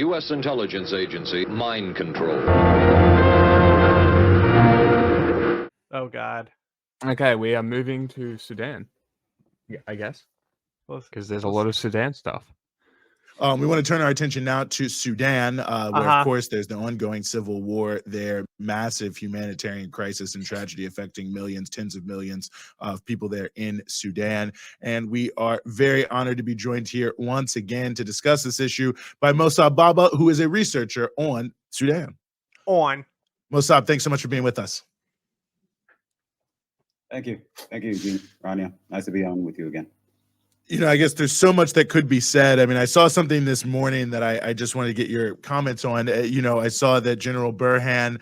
U.S. intelligence agency mind control. Oh, God. Okay, we are moving to Sudan, I guess, because there's a lot of Sudan stuff. We want to turn our attention now to Sudan, where, of course, there's the ongoing civil war there, massive humanitarian crisis and tragedy affecting millions, tens of millions of people there in Sudan. And we are very honored to be joined here once again to discuss this issue by Mossab Baba, who is a researcher on Sudan. Mossab, thanks so much for being with us. Thank you. Thank you, Eugene. Rania, nice to be on with you again. You know, I guess there's so much that could be said. I mean, I saw something this morning that I just wanted to get your comments on. You know, I saw that General Burhan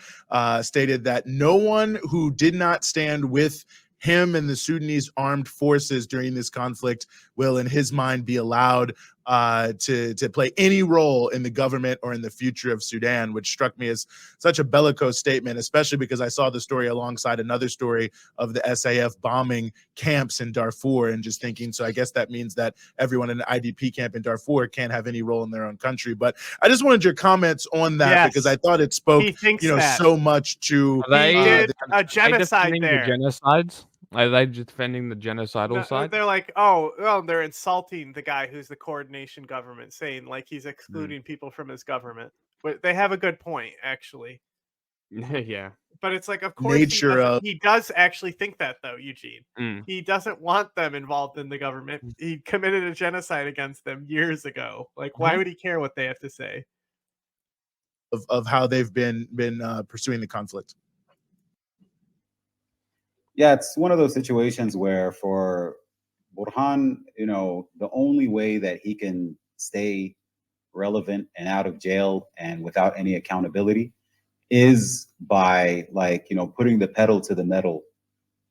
stated that no one who did not stand with him and the Sudanese armed forces during this conflict will, in his mind, be allowed to play any role in the government or in the future of Sudan, which struck me as such a bellicose statement, especially because I saw the story alongside another story of the SAF bombing camps in Darfur, and just thinking, so I guess that means that everyone in an IDP camp in Darfur can't have any role in their own country. But I just wanted your comments on that, because I thought it spoke, so much to a genocide there. The genocides? Are they defending the genocidal side? They're like, oh, they're insulting the guy who's the coordination government, saying like he's excluding people from his government. But they have a good point, actually. Yeah. But it's like, of course, he does actually think that, though, Eugene. He doesn't want them involved in the government. He committed a genocide against them years ago. Like, why would he care what they have to say? Of how they've been pursuing the conflict. Yeah, it's one of those situations where for Burhan, you know, the only way that he can stay relevant and out of jail and without any accountability is by, like, you know, putting the pedal to the metal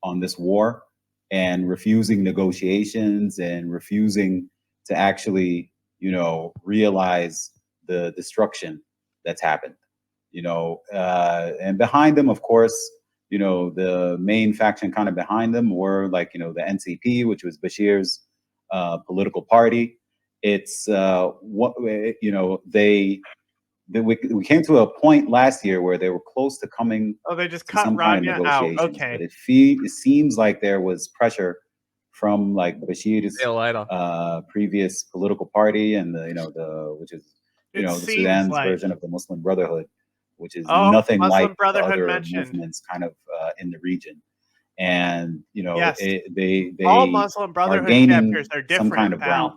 on this war and refusing negotiations and refusing to actually, you know, realize the destruction that's happened, you know, and behind them, of course, you know, the main faction kind of behind them were, like, you know, the NCP, which was Bashir's political party. It's what, you know, we came to a point last year where they were close to coming. Oh, they just cut some kind of Rania out. negotiations, Okay. but it seems like there was pressure from, like, Bashir's previous political party and which is the Sudan's version of the Muslim Brotherhood, which is nothing Muslim like Brotherhood the other mentioned. movements kind of in the region. And they all Muslim Brotherhood are gaining chapters are different, some kind of ground.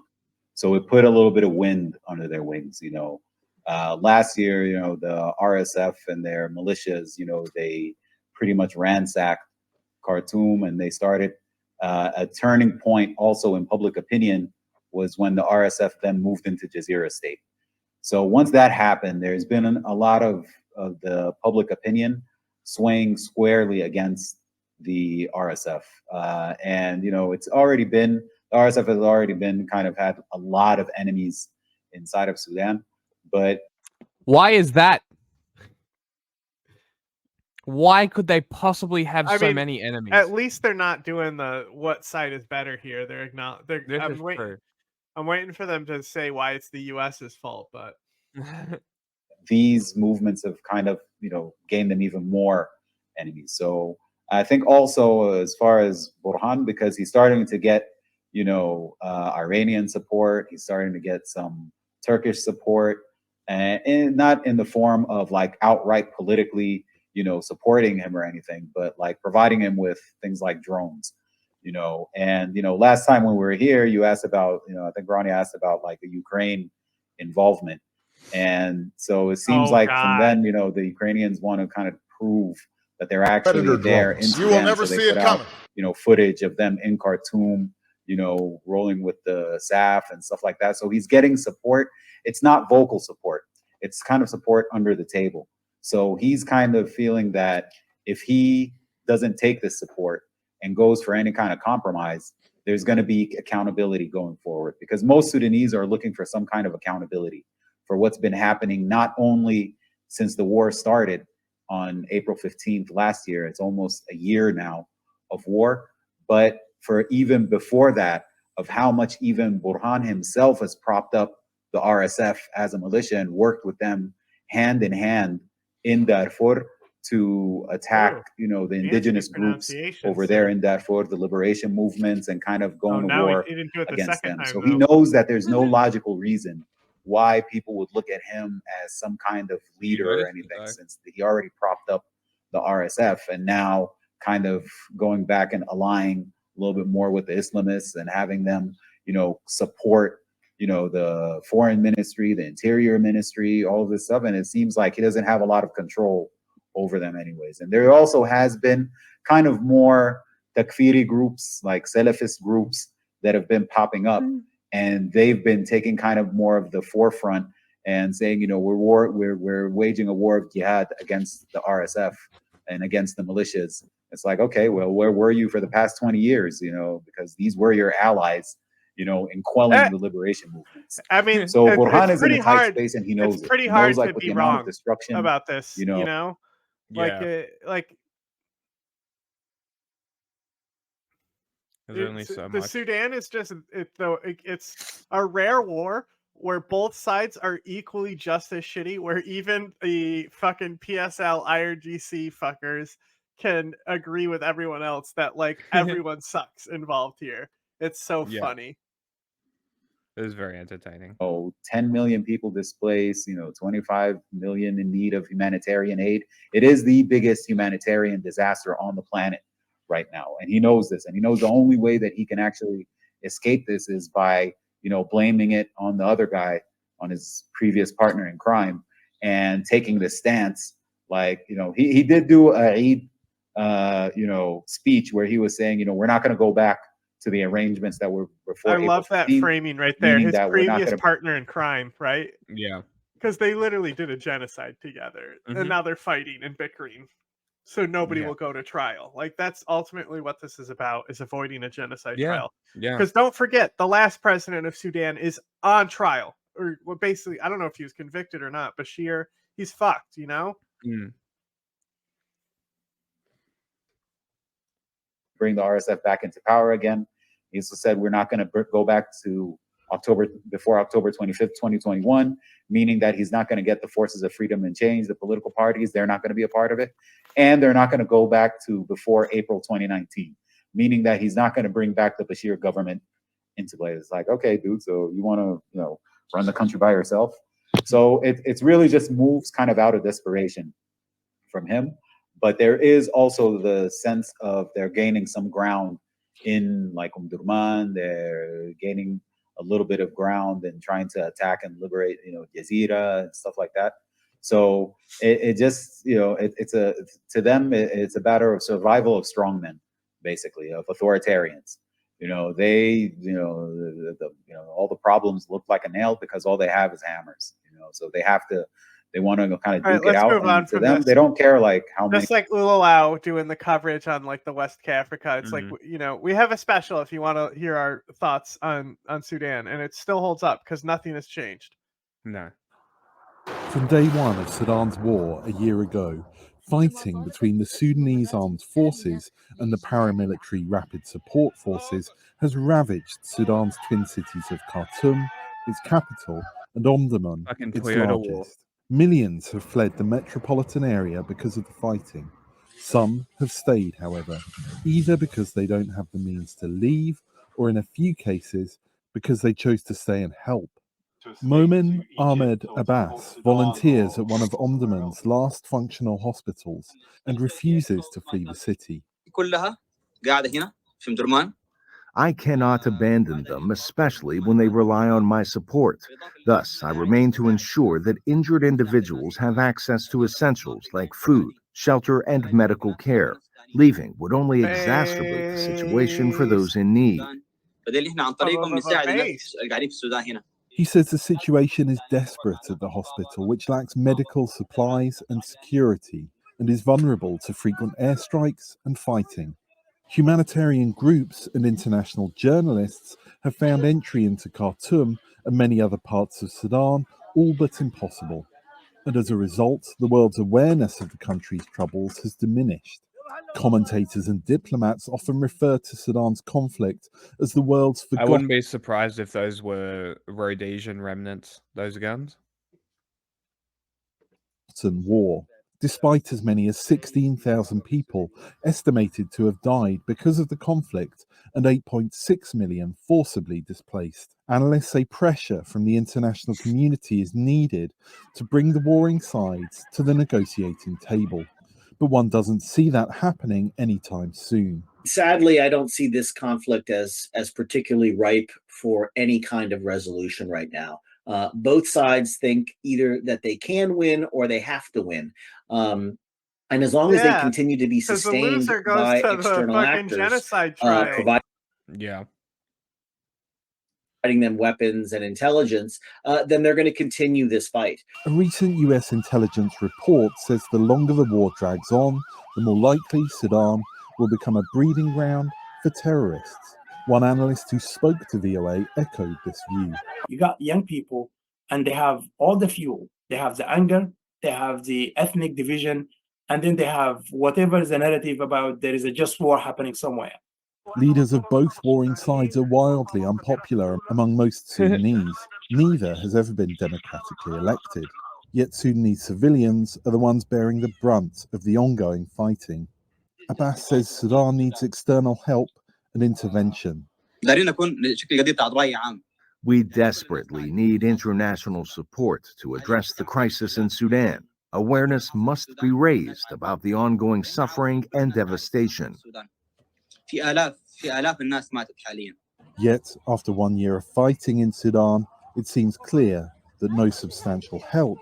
So it put a little bit of wind under their wings. You know, last year, you know, the RSF and their militias, you know, they pretty much ransacked Khartoum, and they started a turning point also in public opinion was when the RSF then moved into Jazeera state. So once that happened, there's been a lot of the public opinion swaying squarely against the RSF. And, you know, the RSF has already been kind of had a lot of enemies inside of Sudan. But why is that? Why could they possibly have so many enemies? At least they're not doing the what side is better here. I'm waiting for them to say why it's the US's fault, but these movements have kind of, you know, gained them even more enemies. So I think also as far as Burhan, because he's starting to get, you know, Iranian support, he's starting to get some Turkish support, and not in the form of like outright politically, you know, supporting him or anything, but like providing him with things like drones, you know. And, you know, last time when we were here, you asked about, you know, I think Ronnie asked about like the Ukraine involvement. And so it seems from then, you know, the Ukrainians want to kind of prove that they're actually there in Sudan. You will never see it coming. You know, footage of them in Khartoum, you know, rolling with the SAF and stuff like that. So he's getting support. It's not vocal support. It's kind of support under the table. So he's kind of feeling that if he doesn't take this support and goes for any kind of compromise, there's going to be accountability going forward, because most Sudanese are looking for some kind of accountability for what's been happening, not only since the war started on April 15th last year, it's almost a year now of war, but for even before that, of how much even Burhan himself has propped up the the RSF as a militia and worked with them hand in hand in Darfur to attack, the indigenous groups over there in Darfur, the liberation movements, and kind of going to war against them. So he knows that there's no logical reason why people would look at him as some kind of leader or anything, since he already propped up the RSF, and now kind of going back and aligning a little bit more with the Islamists and having them, support, the foreign ministry, the interior ministry, all of this stuff. And it seems like he doesn't have a lot of control over them anyways. And there also has been kind of more takfiri groups, like Salafist groups, that have been popping up, and they've been taking kind of more of the forefront and saying, we're waging a war of jihad against the RSF and against the militias. It's like, okay, well, where were you for the past 20 years? Because these were your allies, in quelling the liberation movements. I mean, so Burhan is in a tight space, and he knows it's pretty it. hard knows, like, to with be the amount wrong of destruction about this, Yeah. There's only so the much. Sudan is just it's a rare war where both sides are equally just as shitty, where even the fucking PSL IRGC fuckers can agree with everyone else that like everyone sucks involved here. It's so funny. It was very entertaining. 10 million people displaced, 25 million in need of humanitarian aid. It is the biggest humanitarian disaster on the planet right now. And he knows this, and he knows the only way that he can actually escape this is by, blaming it on the other guy, on his previous partner in crime, and taking the stance. Like, he did do a Eid, speech where he was saying, we're not going to go back to the arrangements that were before. I love that framing right there. His previous partner in crime, right? Yeah. Because they literally did a genocide together, and now they're fighting and bickering. So nobody will go to trial. Like, that's ultimately what this is about, is avoiding a genocide trial. Yeah. Because don't forget, the last president of Sudan is on trial. Or well, basically, I don't know if he was convicted or not. Bashir, he's fucked, Bring the RSF back into power again. He also said we're not going to go back to before October 25th, 2021, meaning that he's not going to get the Forces of Freedom and Change, the political parties, they're not going to be a part of it. And they're not going to go back to before April 2019, meaning that he's not going to bring back the Bashir government into play. It's like, okay, dude, so you want to, run the country by yourself? So it's really just moves kind of out of desperation from him. But there is also the sense of they're gaining some ground in like Durman. They're gaining a little bit of ground and trying to attack and liberate, Jazeera and stuff like that. So it just, to them, it's a matter of survival of strongmen, basically, of authoritarians. They, all the problems look like a nail because all they have is hammers. So they want to kind of duke it out. And to them, they don't care like how many. Just like Ulalau doing the coverage on like the West Africa. It's like, we have a special if you want to hear our thoughts on Sudan, and it still holds up because nothing has changed. No. From day one of Sudan's war a year ago, fighting between the Sudanese armed forces and the paramilitary rapid support forces has ravaged Sudan's twin cities of Khartoum, its capital, and Omdurman, its largest. Millions have fled the metropolitan area because of the fighting. Some have stayed, however, either because they don't have the means to leave, or in a few cases, because they chose to stay and help. Momin Ahmed Abbas volunteers at one of Omdurman's last functional hospitals and refuses to flee the city. I cannot abandon them, especially when they rely on my support. Thus, I remain to ensure that injured individuals have access to essentials like food, shelter, and medical care. Leaving would only exacerbate the situation for those in need. He says the situation is desperate at the hospital, which lacks medical supplies and security, and is vulnerable to frequent airstrikes and fighting. Humanitarian groups and international journalists have found entry into Khartoum and many other parts of Sudan all but impossible. And as a result, the world's awareness of the country's troubles has diminished. Commentators and diplomats often refer to Sudan's conflict as the world's I forgotten wouldn't be surprised if those were Rhodesian remnants, those guns. war, despite as many as 16,000 people estimated to have died because of the conflict and 8.6 million forcibly displaced. Analysts say pressure from the international community is needed to bring the warring sides to the negotiating table. But one doesn't see that happening anytime soon. Sadly, I don't see this conflict as particularly ripe for any kind of resolution right now. Both sides think either that they can win or they have to win. And as long as they continue to be sustained the loser goes by to external the fucking actors, genocide trial. providing them weapons and intelligence, then they're going to continue this fight. A recent US intelligence report says the longer the war drags on, the more likely Sudan will become a breeding ground for terrorists. One analyst who spoke to VOA echoed this view. You got young people, and they have all the fuel. They have the anger, they have the ethnic division, and then they have whatever is the narrative about there is a just war happening somewhere. Leaders of both warring sides are wildly unpopular among most Sudanese. Neither has ever been democratically elected. Yet Sudanese civilians are the ones bearing the brunt of the ongoing fighting. Abbas says Sudan needs external help and intervention. We desperately need international support to address the crisis in Sudan. Awareness must be raised about the ongoing suffering and devastation. Yet, after 1 year of fighting in Sudan, it seems clear that no substantial help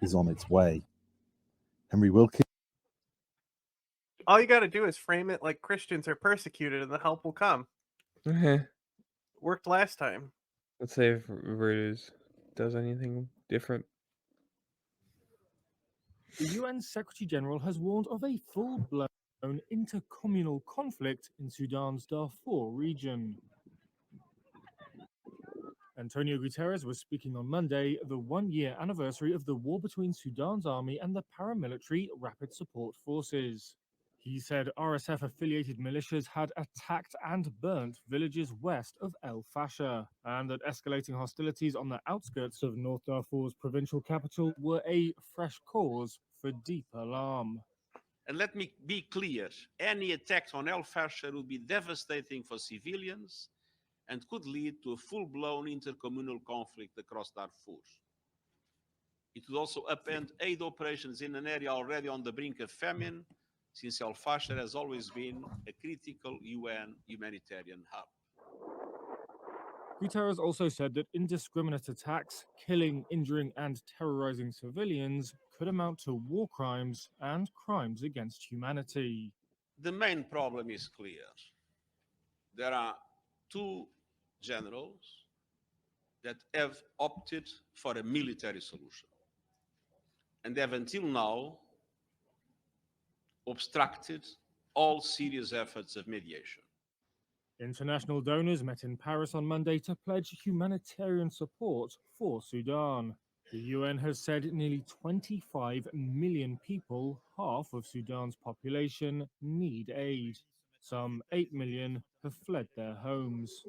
is on its way. Henry Wilkins. All you got to do is frame it like Christians are persecuted and the help will come. Worked last time. Let's see if Reuters does anything different. The UN Secretary General has warned of a full-blown intercommunal conflict in Sudan's Darfur region. Antonio Guterres was speaking on Monday, the one-year anniversary of the war between Sudan's army and the paramilitary Rapid Support Forces. He said RSF-affiliated militias had attacked and burnt villages west of El Fasher, and that escalating hostilities on the outskirts of North Darfur's provincial capital were a fresh cause for deep alarm. And let me be clear, any attacks on El Fasher would be devastating for civilians and could lead to a full-blown intercommunal conflict across Darfur. It would also upend aid operations in an area already on the brink of famine, since El Fasher has always been a critical UN humanitarian hub. Guterres also said that indiscriminate attacks, killing, injuring, and terrorizing civilians could amount to war crimes and crimes against humanity. The main problem is clear. There are two generals that have opted for a military solution and have until now obstructed all serious efforts of mediation. International donors met in Paris on Monday to pledge humanitarian support for Sudan. The UN has said nearly 25 million people, half of Sudan's population, need aid. Some 8 million have fled their homes.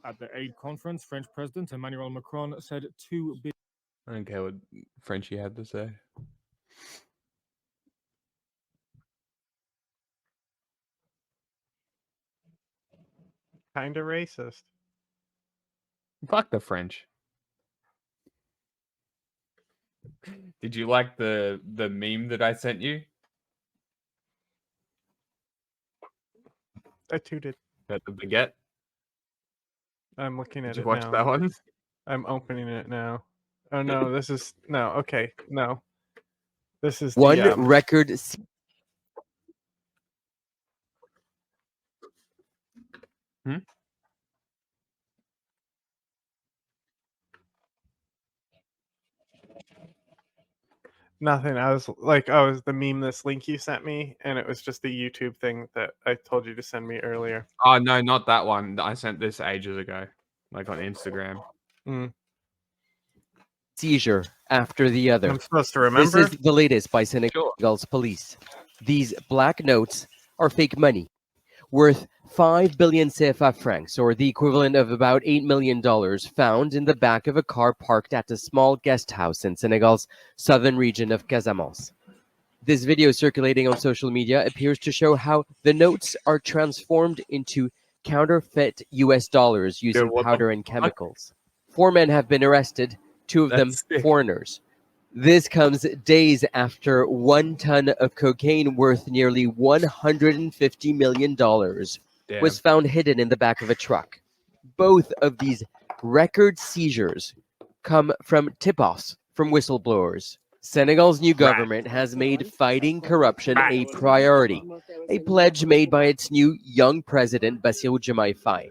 At the aid conference, French President Emmanuel Macron said 2 billion. I don't care what Frenchie had to say. Kinda racist. Fuck the French. Did you like the meme that I sent you? I too did. That the baguette? I'm looking at Did it you watch now. that one? I'm opening it now. Oh no, this is no. Okay, no. This is one the, record. Nothing. I was like, oh, it was the meme, this link you sent me, and it was just the YouTube thing that I told you to send me earlier. Oh no, not that one. I sent this ages ago, like on Instagram. Seizure after the other. I'm supposed to remember. This is the latest by Senegal's police. These black notes are fake money, worth 5 billion CFA francs, or the equivalent of about $8 million, found in the back of a car parked at a small guest house in Senegal's southern region of Casamance. This video circulating on social media appears to show how the notes are transformed into counterfeit US dollars using powder and chemicals. 4 men have been arrested, 2 of them foreigners. This comes days after 1 ton of cocaine worth nearly $150 million was found hidden in the back of a truck. Both of these record seizures come from tip-offs from whistleblowers. Senegal's new government has made fighting corruption a priority, a pledge made by its new young president, Bassirou Diomaye Faye.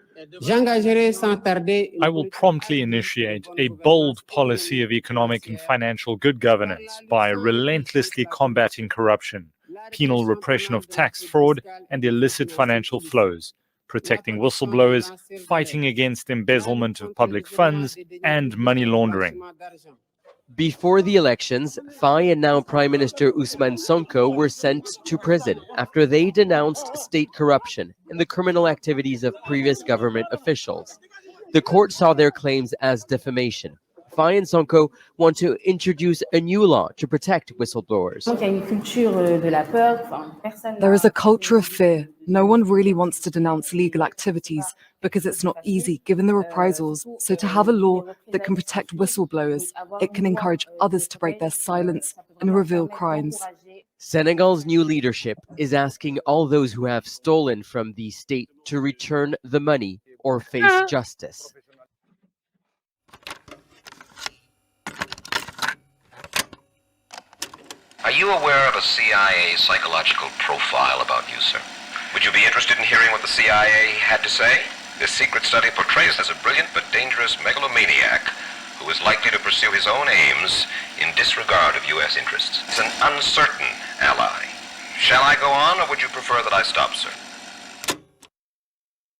I will promptly initiate a bold policy of economic and financial good governance by relentlessly combating corruption, penal repression of tax fraud and illicit financial flows, protecting whistleblowers, fighting against embezzlement of public funds and money laundering. Before the elections, Faye and now Prime Minister Ousmane Sonko were sent to prison after they denounced state corruption and the criminal activities of previous government officials. The court saw their claims as defamation. Faye and Sonko want to introduce a new law to protect whistleblowers. There is a culture of fear. No one really wants to denounce legal activities because it's not easy given the reprisals. So to have a law that can protect whistleblowers, it can encourage others to break their silence and reveal crimes. Senegal's new leadership is asking all those who have stolen from the state to return the money or face justice. Are you aware of a CIA psychological profile about you, sir? Would you be interested in hearing what the CIA had to say? This secret study portrays as a brilliant but dangerous megalomaniac who is likely to pursue his own aims in disregard of U.S. interests. He's an uncertain ally. Shall I go on, or would you prefer that I stop, sir?